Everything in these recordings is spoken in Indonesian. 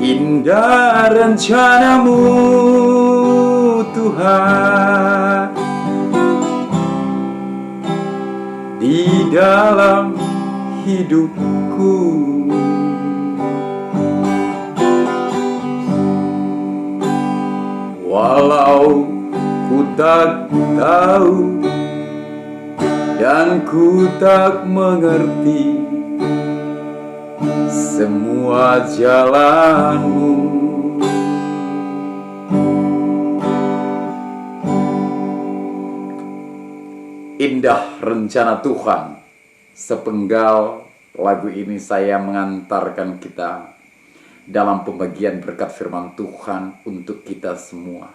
Indah rencanamu Tuhan di dalam hidupku. Walau ku tak tahu dan ku tak mengerti semua jalanmu, indah rencana Tuhan. Sepenggal lagu ini saya mengantarkan kita dalam pembagian berkat firman Tuhan untuk kita semua,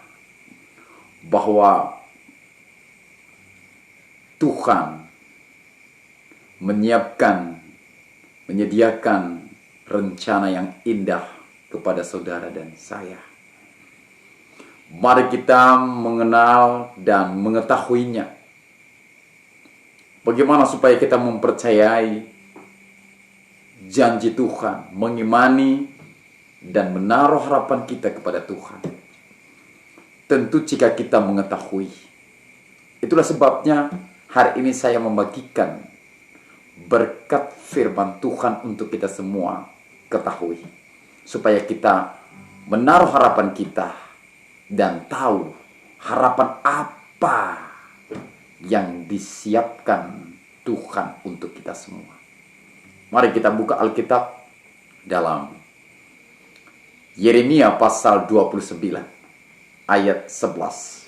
bahwa Tuhan menyediakan rencana yang indah kepada saudara dan saya. Mari kita mengenal dan mengetahuinya. Bagaimana supaya kita mempercayai janji Tuhan, mengimani dan menaruh harapan kita kepada Tuhan. Tentu jika kita mengetahui. Itulah sebabnya hari ini saya membagikan berkat firman Tuhan untuk kita semua ketahui. Supaya kita menaruh harapan kita dan tahu harapan apa yang disiapkan Tuhan untuk kita semua. Mari kita buka Alkitab dalam Yeremia pasal 29 ayat 11.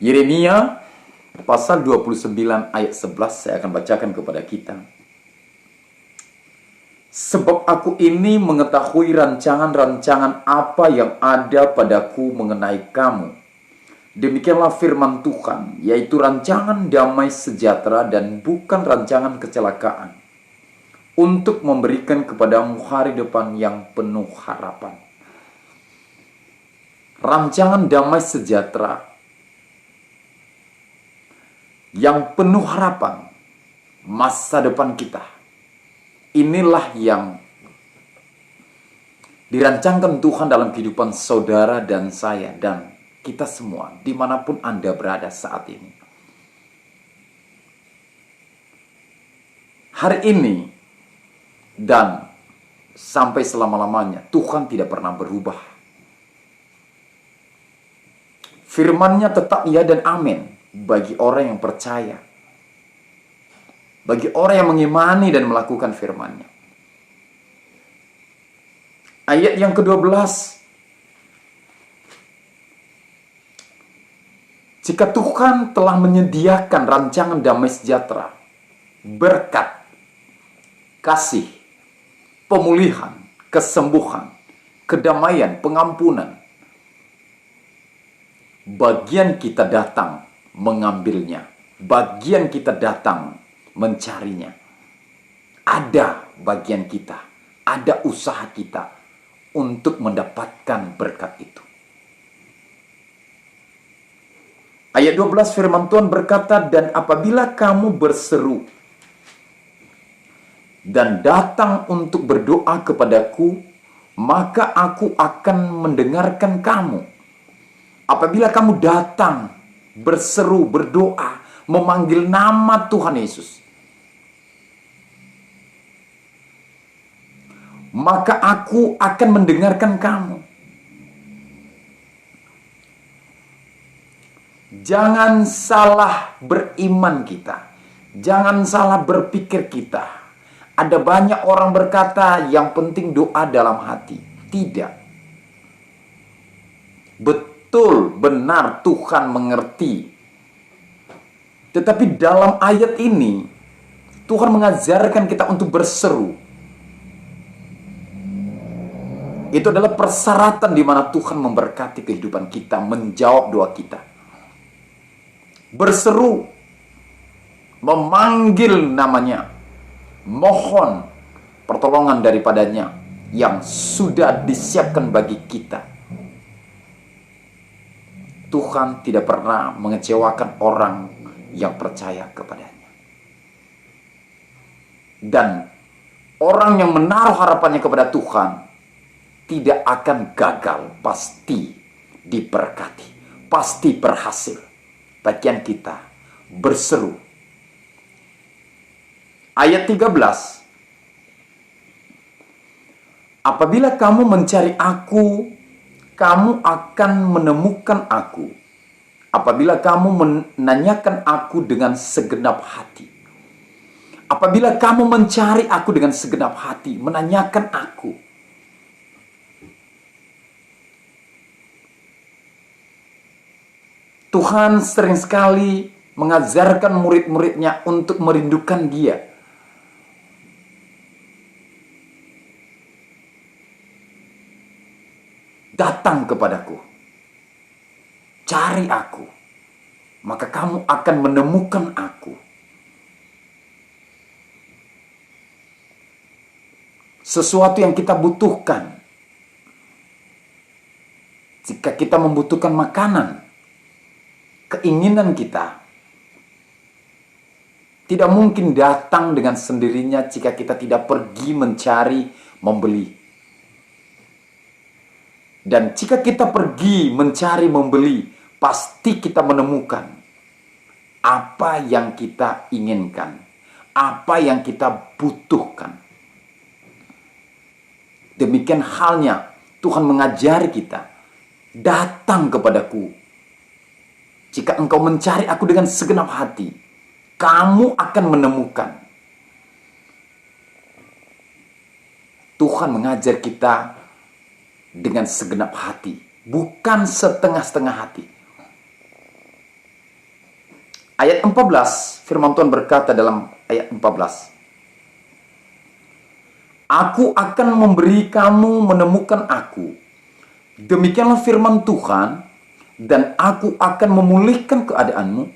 Yeremia pasal 29 ayat 11 saya akan bacakan kepada kita. Sebab aku ini mengetahui rancangan-rancangan apa yang ada padaku mengenai kamu. Demikianlah firman Tuhan, yaitu rancangan damai sejahtera dan bukan rancangan kecelakaan, untuk memberikan kepadamu hari depan yang penuh harapan. Rancangan damai sejahtera yang penuh harapan, masa depan kita. Inilah yang dirancangkan Tuhan dalam kehidupan saudara dan saya dan kita semua, dimanapun Anda berada saat ini. Hari ini dan sampai selama-lamanya, Tuhan tidak pernah berubah. Firman-Nya tetap ya dan amin bagi orang yang percaya, bagi orang yang mengimani dan melakukan firman-Nya. Ayat yang ke-12, jika Tuhan telah menyediakan rancangan damai sejahtera, berkat, kasih, pemulihan, kesembuhan, kedamaian, pengampunan, bagian kita datang mengambilnya, bagian kita datang mencarinya. Ada bagian kita, ada usaha kita untuk mendapatkan berkat itu. Ayat 12 firman Tuhan berkata, dan apabila kamu berseru dan datang untuk berdoa kepadaku, maka aku akan mendengarkan kamu. Apabila kamu datang, berseru, berdoa, memanggil nama Tuhan Yesus, maka aku akan mendengarkan kamu. Jangan salah beriman kita. Jangan salah berpikir kita. Ada banyak orang berkata yang penting doa dalam hati. Tidak. Betul, benar, Tuhan mengerti. Tetapi dalam ayat ini, Tuhan mengajarkan kita untuk berseru. Itu adalah persyaratan di mana Tuhan memberkati kehidupan kita, menjawab doa kita. Berseru, memanggil namanya, mohon pertolongan daripadanya yang sudah disiapkan bagi kita. Tuhan tidak pernah mengecewakan orang yang percaya kepadanya. Dan Orang yang menaruh harapannya kepada Tuhan tidak akan gagal, pasti diberkati, pasti berhasil. Bagian kita berseru. Ayat 13. Apabila kamu mencari aku, kamu akan menemukan aku. Apabila kamu menanyakan aku dengan segenap hati. Apabila kamu mencari aku dengan segenap hati, menanyakan aku. Tuhan sering sekali mengajarkan murid-muridnya untuk merindukan Dia. Datang kepadaku, cari aku, maka kamu akan menemukan aku. Sesuatu yang kita butuhkan. Jika kita membutuhkan makanan, keinginan kita tidak mungkin datang dengan sendirinya jika kita tidak pergi mencari, membeli. Dan jika kita pergi mencari, membeli, pasti kita menemukan apa yang kita inginkan, apa yang kita butuhkan. Demikian halnya Tuhan mengajari kita, datang kepadaku. Jika engkau mencari aku dengan segenap hati, kamu akan menemukan. Tuhan mengajar kita dengan segenap hati, bukan setengah-setengah hati. Ayat 14, firman Tuhan berkata dalam ayat 14. Aku akan memberi kamu menemukan aku. Demikianlah firman Tuhan, dan aku akan memulihkan keadaanmu,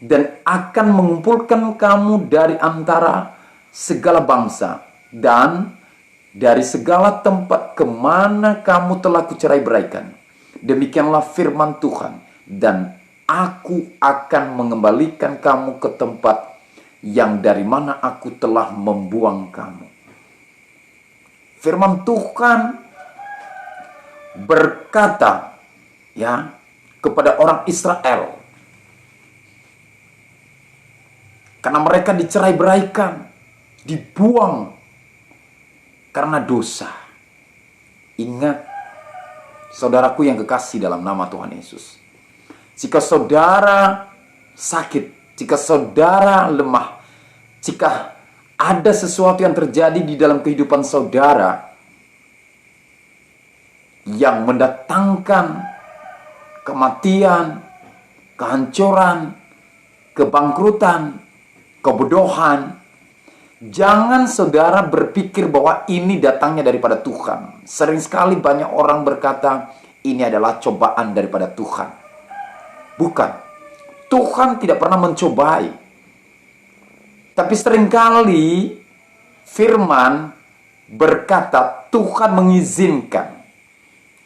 dan akan mengumpulkan kamu dari antara segala bangsa, dan dari segala tempat kemana kamu telah kucerai-beraikan. Demikianlah firman Tuhan, dan aku akan mengembalikan kamu ke tempat yang dari mana aku telah membuang kamu. Firman Tuhan berkata kepada orang Israel, karena mereka dicerai-beraikan, dibuang karena dosa. Ingat, saudaraku yang kekasih dalam nama Tuhan Yesus, jika saudara sakit, jika saudara lemah, jika ada sesuatu yang terjadi di dalam kehidupan saudara yang mendatangkan kematian, kehancuran, kebangkrutan, kebodohan, jangan saudara berpikir bahwa ini datangnya daripada Tuhan. Sering sekali banyak orang berkata, ini adalah cobaan daripada Tuhan. Bukan. Tuhan tidak pernah mencobai. Tapi seringkali firman berkata Tuhan mengizinkan.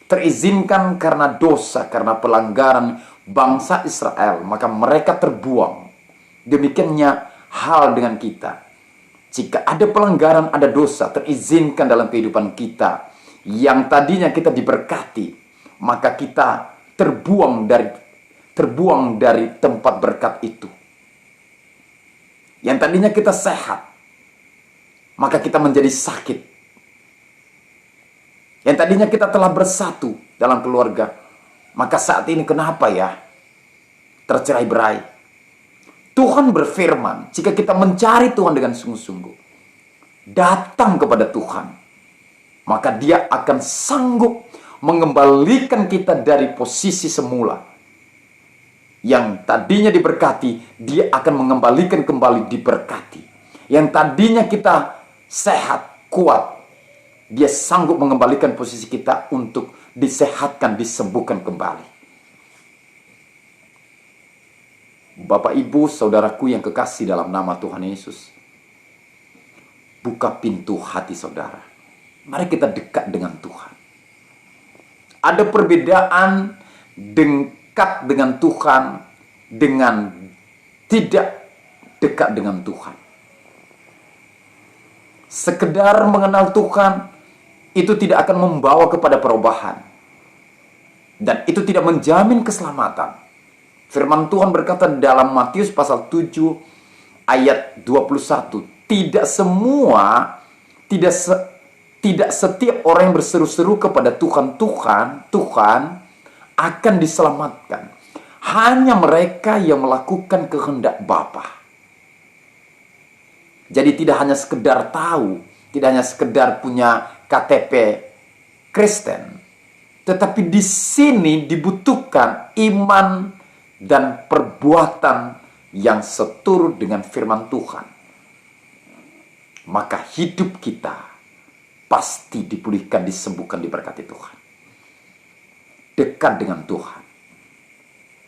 Terizinkan karena dosa, karena pelanggaran bangsa Israel. Maka mereka terbuang. Demikiannya hal dengan kita. Jika ada pelanggaran, ada dosa, terizinkan dalam kehidupan kita. Yang tadinya kita diberkati, maka kita terbuang dari tempat berkat itu. Yang tadinya kita sehat, maka kita menjadi sakit. Yang tadinya kita telah bersatu dalam keluarga, maka saat ini kenapa ya tercerai-berai? Tuhan berfirman, jika kita mencari Tuhan dengan sungguh-sungguh, datang kepada Tuhan, maka Dia akan sanggup mengembalikan kita dari posisi semula. Yang tadinya diberkati, Dia akan mengembalikan kembali diberkati. Yang tadinya kita sehat, kuat, Dia sanggup mengembalikan posisi kita untuk disehatkan, disembuhkan kembali. Bapak, Ibu, saudaraku yang kekasih dalam nama Tuhan Yesus, buka pintu hati saudara. Mari kita dekat dengan Tuhan. Ada perbedaan dekat dengan Tuhan dengan tidak dekat dengan Tuhan. Sekedar mengenal Tuhan itu tidak akan membawa kepada perubahan. Dan itu tidak menjamin keselamatan. Firman Tuhan berkata dalam Matius pasal 7 ayat 21, tidak setiap orang yang berseru-seru kepada Tuhan, Tuhan, Tuhan akan diselamatkan. Hanya mereka yang melakukan kehendak Bapa. Jadi tidak hanya sekedar tahu, tidak hanya sekedar punya KTP Kristen, tetapi di sini dibutuhkan iman dan perbuatan yang seturut dengan firman Tuhan. Maka hidup kita pasti dipulihkan, disembuhkan, diberkati Tuhan. Dekat dengan Tuhan.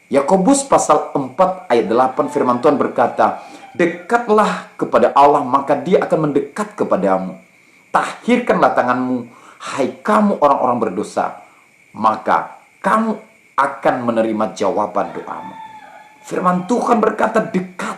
Yakobus pasal 4 ayat 8 firman Tuhan berkata, dekatlah kepada Allah, maka Dia akan mendekat kepadamu. Tahirkanlah tanganmu, hai kamu orang-orang berdosa, maka kamu akan menerima jawaban doamu. Firman Tuhan berkata dekat.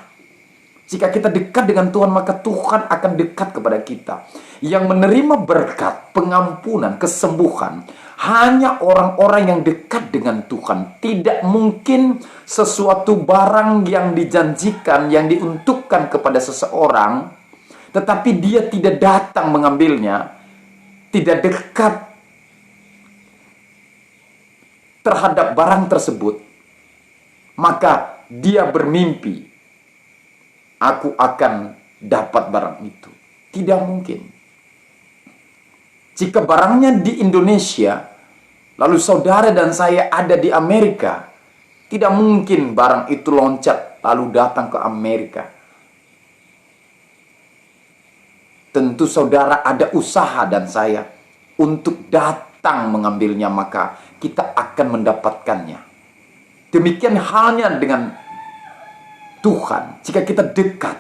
Jika kita dekat dengan Tuhan, maka Tuhan akan dekat kepada kita. Yang menerima berkat, pengampunan, kesembuhan, hanya orang-orang yang dekat dengan Tuhan. Tidak mungkin sesuatu barang yang dijanjikan, yang diuntukkan kepada seseorang, tetapi dia tidak datang mengambilnya, tidak dekat terhadap barang tersebut, maka dia bermimpi, aku akan dapat barang itu. Tidak mungkin. Jika barangnya di Indonesia, lalu saudara dan saya ada di Amerika, tidak mungkin barang itu loncat lalu datang ke Amerika. Tentu saudara ada usaha dan saya untuk datang mengambilnya, maka kita akan mendapatkannya. Demikian halnya dengan Tuhan. Jika kita dekat,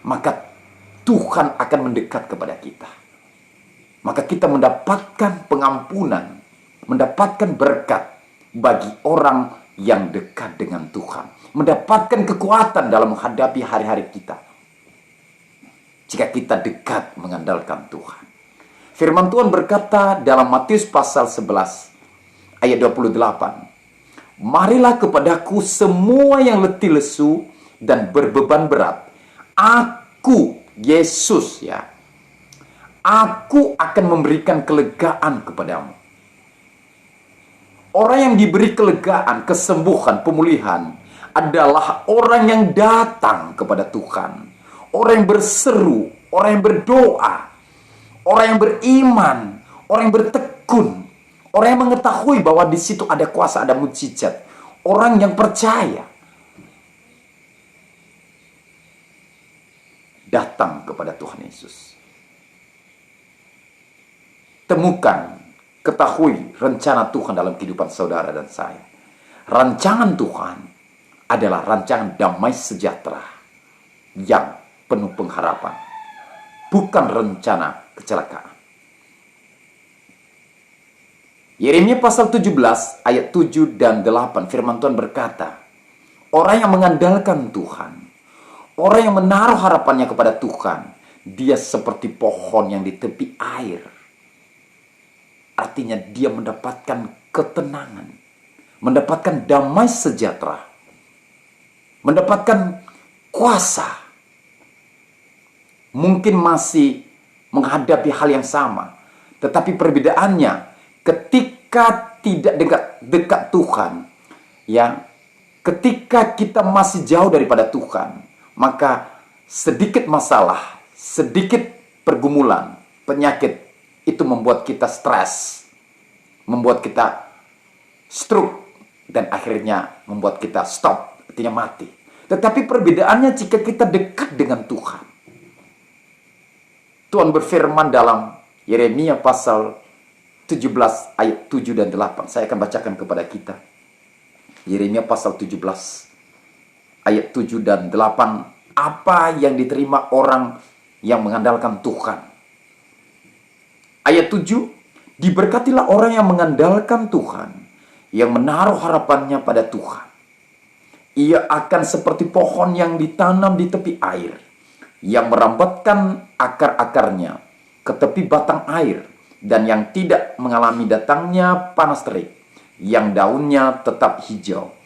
maka Tuhan akan mendekat kepada kita. Maka kita mendapatkan pengampunan, mendapatkan berkat bagi orang yang dekat dengan Tuhan. Mendapatkan kekuatan dalam menghadapi hari-hari kita. Jika kita dekat mengandalkan Tuhan. Firman Tuhan berkata dalam Matius pasal 11 ayat 28. Marilah kepadaku semua yang letih lesu dan berbeban berat. Aku, Yesus ya, aku akan memberikan kelegaan kepadamu. Orang yang diberi kelegaan, kesembuhan, pemulihan adalah orang yang datang kepada Tuhan. Orang yang berseru, orang yang berdoa, orang yang beriman, orang yang bertekun, orang yang mengetahui bahwa di situ ada kuasa, ada mukjizat. Orang yang percaya datang kepada Tuhan Yesus. Temukan, ketahui rencana Tuhan dalam kehidupan saudara dan saya. Rancangan Tuhan adalah rancangan damai sejahtera yang penuh pengharapan, bukan rencana kecelakaan. Yeremia pasal 17 ayat 7 dan 8 firman Tuhan berkata, orang yang mengandalkan Tuhan, orang yang menaruh harapannya kepada Tuhan, dia seperti pohon yang di tepi air. Artinya dia mendapatkan ketenangan, mendapatkan damai sejahtera, mendapatkan kuasa. Mungkin masih menghadapi hal yang sama, tetapi perbedaannya ketika tidak dekat Tuhan, ya, ketika kita masih jauh daripada Tuhan, maka sedikit masalah, sedikit pergumulan, penyakit itu membuat kita stres, membuat kita stroke, dan akhirnya membuat kita stop, artinya mati. Tetapi perbedaannya jika kita dekat dengan Tuhan. Tuhan berfirman dalam Yeremia pasal 17 ayat 7 dan 8. Saya akan bacakan kepada kita. Yeremia pasal 17 ayat 7 dan 8. Apa yang diterima orang yang mengandalkan Tuhan? Ayat 7. Diberkatilah orang yang mengandalkan Tuhan, yang menaruh harapannya pada Tuhan. Ia akan seperti pohon yang ditanam di tepi air. yang merambatkan akar-akarnya ke tepi batang air, dan yang tidak mengalami datangnya panas terik, yang daunnya tetap hijau,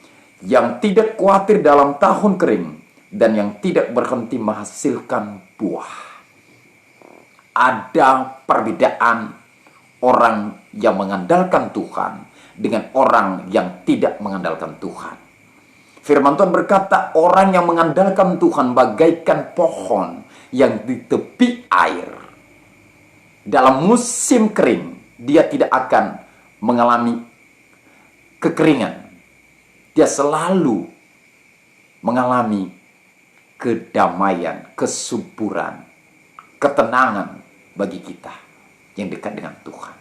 yang tidak khawatir dalam tahun kering, dan yang tidak berhenti menghasilkan buah. Ada perbedaan orang yang mengandalkan Tuhan dengan orang yang tidak mengandalkan Tuhan. Firman Tuhan berkata, orang yang mengandalkan Tuhan bagaikan pohon yang di tepi air. Dalam musim kering, dia tidak akan mengalami kekeringan. Dia selalu mengalami kedamaian, kesuburan, ketenangan bagi kita yang dekat dengan Tuhan.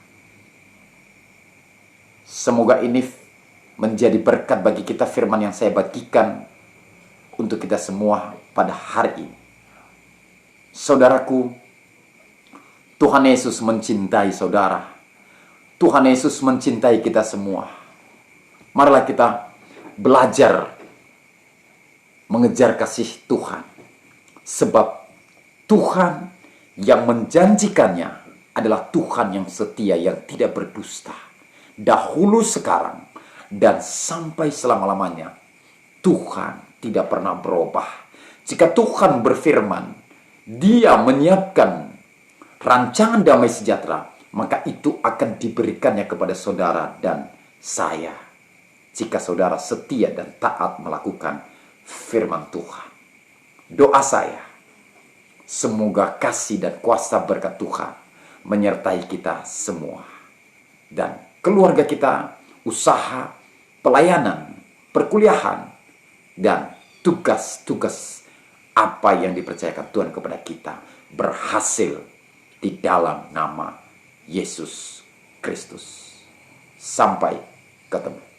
Semoga ini menjadi berkat bagi kita firman yang saya bagikan untuk kita semua pada hari ini. Saudaraku, Tuhan Yesus mencintai saudara. Tuhan Yesus mencintai kita semua. Marilah kita belajar mengejar kasih Tuhan. Sebab Tuhan yang menjanjikannya adalah Tuhan yang setia, yang tidak berdusta. Dahulu, sekarang, dan sampai selama-lamanya. Tuhan tidak pernah berubah. Jika Tuhan berfirman, Dia menyiapkan rancangan damai sejahtera, maka itu akan diberikannya kepada saudara dan saya, jika saudara setia dan taat melakukan firman Tuhan. Doa saya, semoga kasih dan kuasa berkat Tuhan menyertai kita semua, dan keluarga kita, usaha, pelayanan, perkuliahan, dan tugas-tugas apa yang dipercayakan Tuhan kepada kita berhasil di dalam nama Yesus Kristus. Sampai ketemu.